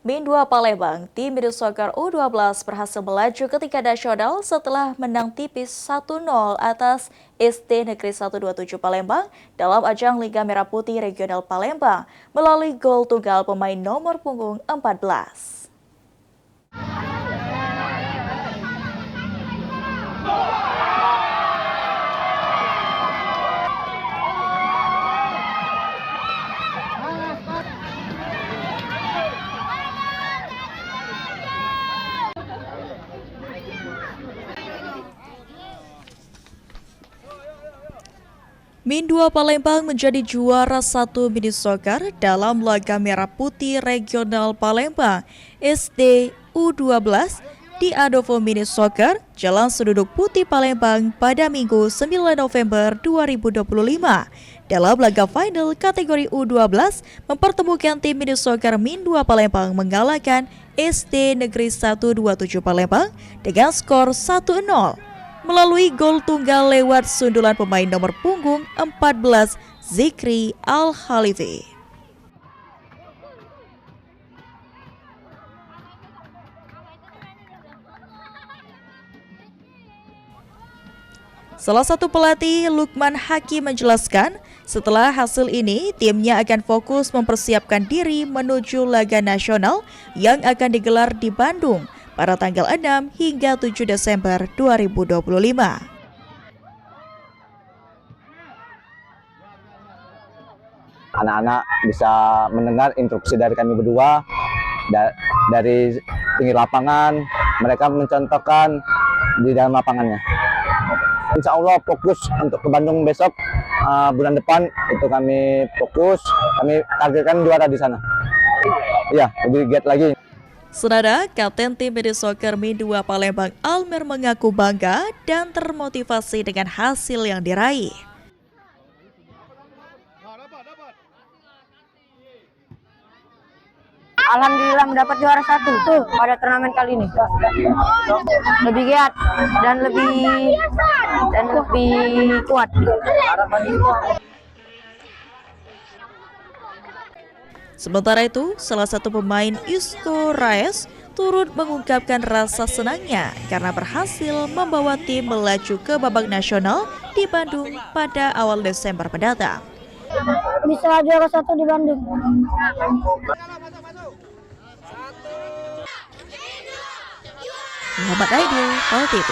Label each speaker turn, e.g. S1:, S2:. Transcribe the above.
S1: Min 2 Palembang, tim Middle Soccer U12 berhasil melaju ke tingkat nasional setelah menang tipis 1-0 atas SD Negeri 127 Palembang dalam ajang Liga Merah Putih Regional Palembang melalui gol tunggal pemain nomor punggung 14. Min 2 Palembang menjadi juara 1 mini soccer dalam laga Merah Putih Regional Palembang SD U12 di Adovo Mini Soccer Jalan Senduduk Putih Palembang pada Minggu 9 November 2025. Dalam laga final kategori U12 mempertemukan tim mini soccer Min 2 Palembang mengalahkan SD Negeri 127 Palembang dengan skor 1-0. Melalui gol tunggal lewat sundulan pemain nomor punggung 14 Zikri Al-Khalifi. Salah satu pelatih Lukman Hakim menjelaskan, setelah hasil ini timnya akan fokus mempersiapkan diri menuju laga nasional yang akan digelar di Bandung pada tanggal 6 hingga 7 Desember 2025.
S2: Anak-anak bisa mendengar instruksi dari kami berdua, dari pinggir lapangan, mereka mencontohkan di dalam lapangannya. Insya Allah fokus untuk ke Bandung besok, bulan depan itu kami fokus, kami targetkan juara di sana. Iya, lebih giat lagi.
S1: Senada, Kapten tim Mini Soccer Min 2 Palembang Almer mengaku bangga dan termotivasi dengan hasil yang diraih.
S3: Alhamdulillah mendapat juara 1 pada turnamen kali ini. Lebih giat dan lebih kuat.
S1: Sementara itu, salah satu pemain Isco Raes turut mengungkapkan rasa senangnya karena berhasil membawa tim melaju ke babak nasional di Bandung pada awal Desember mendatang.
S3: Bisa juara 1 di Bandung.
S1: Muhammad Aidil, PAL TV.